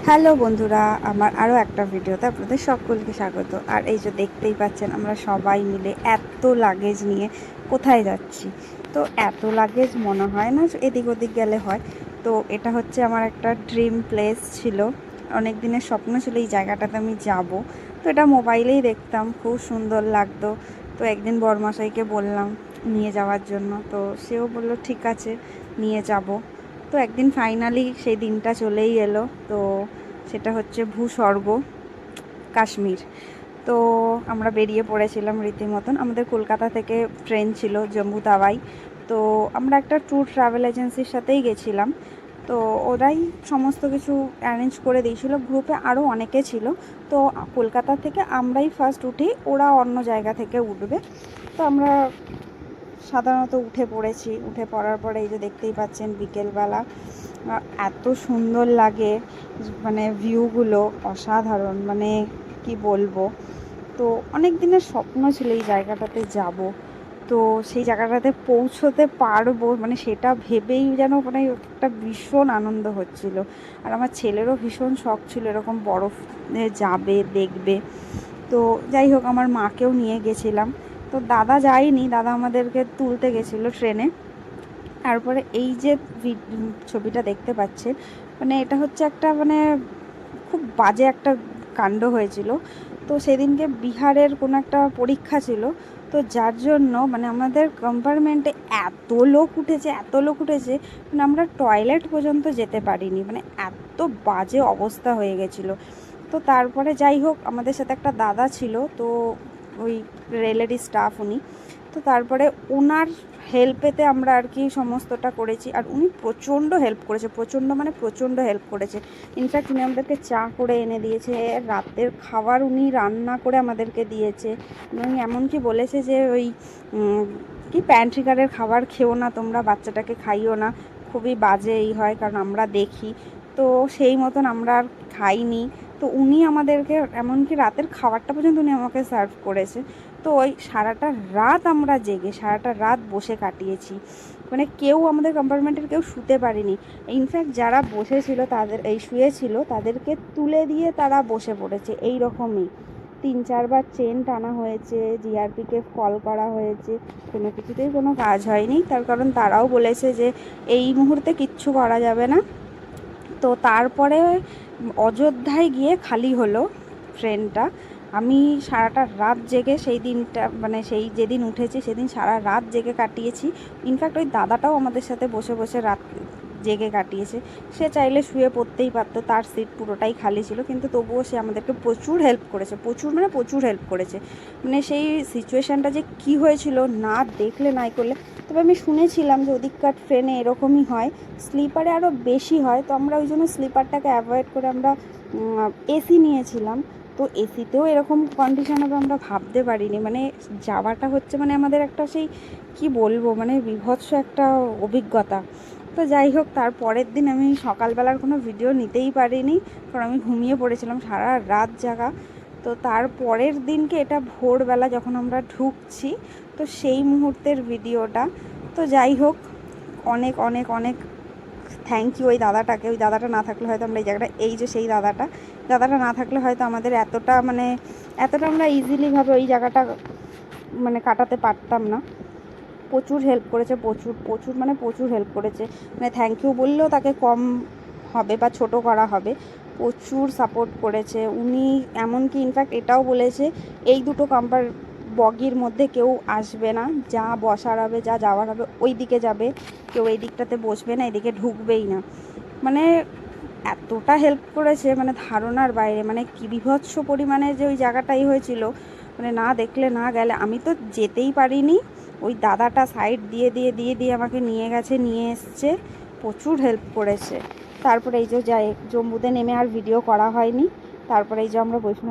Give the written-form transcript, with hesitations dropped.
Hello বন্ধুরা, আমার আরও একটা ভিডিওতে আপনাদের সকলকে স্বাগত। আর এই যে দেখতেই পাচ্ছেন, আমরা সবাই মিলে এত লাগেজ নিয়ে কোথায় যাচ্ছি। তো এত লাগেজ মনে হয় না যে এদিক ওদিক গেলে হয়। তো এটা হচ্ছে আমার একটা ড্রিম প্লেস ছিল, অনেক দিনের স্বপ্ন ছিল এই জায়গাটাতে আমি যাব। তো এটা মোবাইলেই দেখতাম, খুব সুন্দর লাগতো। তো একদিন বরমশাইকে বললাম নিয়ে যাওয়ার জন্য, তো সেও বললো ঠিক আছে নিয়ে যাব। তো একদিন ফাইনালি সেই দিনটা চলেই এলো। তো সেটা হচ্ছে ভূস্বর্গ কাশ্মীর। তো আমরা বেরিয়ে পড়েছিলাম রীতিমতন, আমাদের কলকাতা থেকে ট্রেন ছিল জম্মু তাওয়াই। তো আমরা একটা ট্যুর ট্রাভেল এজেন্সির সাথেই গেছিলাম। তো ওরাই সমস্ত কিছু অ্যারেঞ্জ করে দিয়েছিল, গ্রুপে আরও অনেকে ছিল। তো কলকাতা থেকে আমরাই ফার্স্ট উঠি, ওরা অন্য জায়গা থেকে উঠবে। তো আমরা সাধারণত উঠে পড়েছি। উঠে পড়ার পরে এই যে দেখতেই পাচ্ছেন বিকেলবেলা এত সুন্দর লাগে, মানে ভিউগুলো অসাধারণ, মানে কি বলবো। তো অনেক দিনের স্বপ্ন ছিল এই জায়গাটাতে যাব। তো সেই জায়গাটাতে পৌঁছতে পারবো মানে সেটা ভেবেই যেন মানে একটা ভীষণ আনন্দ হচ্ছিল। আর আমার ছেলেরও ভীষণ শখ ছিল এরকম বরফ যাবে, দেখবে। তো যাই হোক, আমার মাকেও নিয়ে গেছিলাম। তো দাদা যায়নি, দাদা আমাদেরকে তুলতে গেছিলো ট্রেনে। তারপরে এই যে ছবিটা দেখতে পাচ্ছেন, মানে এটা হচ্ছে একটা মানে খুব বাজে একটা কাণ্ড হয়েছিল। তো সেদিনকে বিহারের কোনো একটা পরীক্ষা ছিল। তো যার জন্য মানে আমাদের কম্পার্টমেন্টে এত লোক উঠেছে, এত লোক উঠেছে, মানে আমরা টয়লেট পর্যন্ত যেতে পারিনি, মানে এত বাজে অবস্থা হয়ে গেছিলো। তো তারপরে যাই হোক, আমাদের সাথে একটা দাদা ছিল, তো ওই রেলেরই স্টাফ উনি। তো তারপরে ওনার হেল্পেতে আমরা আর কি সমস্তটা করেছি। আর উনি প্রচণ্ড হেল্প করেছে, প্রচণ্ড মানে প্রচণ্ড হেল্প করেছে। ইনফ্যাক্ট উনি আমাদেরকে চা করে এনে দিয়েছে, রাতের খাবার উনি রান্না করে আমাদেরকে দিয়েছে। উনি এমনকি বলেছে যে ওই কি প্যান্ট্রিকারের খাবার খেও না তোমরা, বাচ্চাটাকে খাইও না, খুবই বাজে এই হয়, কারণ আমরা দেখি। তো সেই মতন আমরা আর খাইনি। তো উনি আমাদেরকে এমনকি রাতের খাবারটা পর্যন্ত উনি আমাকে সার্ভ করেছে। তো ওই সারাটা রাত আমরা জেগে সারাটা রাত বসে কাটিয়েছি, মানে কেউ আমাদের কম্পার্টমেন্টের কেউ শুতে পারেনি। ইনফ্যাক্ট যারা বসেছিল তাদের এই শুয়েছিল তাদেরকে তুলে দিয়ে তারা বসে পড়েছে এই রকমই। 3-4 বার চেন টানা হয়েছে, জিআরপিকে কল করা হয়েছে, কোনো কিছুতেই কোনো কাজ হয়নি। তার কারণ তারাও বলেছে যে এই মুহূর্তে কিচ্ছু করা যাবে না। তো তারপরে অযোধ্যায় গিয়ে খালি হলো ট্রেনটা। আমি সারাটা রাত জেগে সেই দিনটা মানে সেই যেদিন উঠেছি সেদিন সারা রাত জেগে কাটিয়েছি। ইনফ্যাক্ট ওই দাদাটাও আমাদের সাথে বসে বসে রাত জেগে কাটিয়েছে। সে চাইলে শুয়ে পড়তেই পারতো, তার সিট পুরোটাই খালি ছিল, কিন্তু তবুও সে আমাদেরকে প্রচুর হেল্প করেছে, প্রচুর মানে প্রচুর হেল্প করেছে। মানে সেই সিচুয়েশানটা যে কী হয়েছিল না দেখলে নাই করলে। তবে আমি শুনেছিলাম যে ওদিককার ট্রেনে এরকমই হয়, স্লিপারে আরও বেশি হয়। তো আমরা ওই জন্য স্লিপারটাকে অ্যাভয়েড করে আমরা এসি নিয়েছিলাম। তো এসিতেও এরকম কন্ডিশন হবে আমরা ভাবতে পারিনি। মানে যাওয়াটা হচ্ছে মানে আমাদের একটা সেই কি বলবো মানে বীভৎস একটা অভিজ্ঞতা। তো যাই হোক, তার পরের দিন আমি সকালবেলার কোনো ভিডিও নিতেই পারিনি, কারণ আমি ঘুমিয়ে পড়েছিলাম, সারা রাত জাগা। তো তার পরের দিনকে এটা ভোরবেলা যখন আমরা ঢুকছি, তো সেই মুহূর্তের ভিডিওটা। তো যাই হোক, অনেক অনেক অনেক থ্যাংক ইউ ওই দাদাটাকে। ওই দাদাটা না থাকলে হয়তো আমরা এই জায়গাটা, এই যে সেই দাদাটা, দাদাটা না থাকলে হয়তো আমাদের এতটা মানে এতটা আমরা ইজিলিভাবে ওই জায়গাটা মানে কাটাতে পারতাম না। প্রচুর হেল্প করেছে, প্রচুর প্রচুর মানে প্রচুর হেল্প করেছে। মানে থ্যাংক ইউ বললেও তাকে কম হবে বা ছোট করা হবে, প্রচুর সাপোর্ট করেছে উনি। এমনকি ইনফ্যাক্ট এটাও বলেছে এই দুটো বগির মধ্যে কেউ আসবে না, যা বসার হবে যা যাওয়ার হবে ওই দিকে যাবে, কেউ এই দিকটাতে বসবে না, এদিকে ঢুকবেই না। মানে এতটা হেল্প করেছে মানে ধারণার বাইরে, মানে কি বিভৎস পরিমাণে যে ওই জায়গাটাই হয়েছিল, মানে না দেখলে না গেলে। আমি তো যেতেই পারিনি, ওই দাদাটা সাইড দিয়ে দিয়ে দিয়ে দিয়ে আমাকে নিয়ে গেছে, নিয়ে এসছে, প্রচুর হেল্প করেছে। তারপরে এই যে যাই জম্মুতে নেমে আর ভিডিও করা হয়নি। তারপরে এই যে আমরা বৈষ্ণব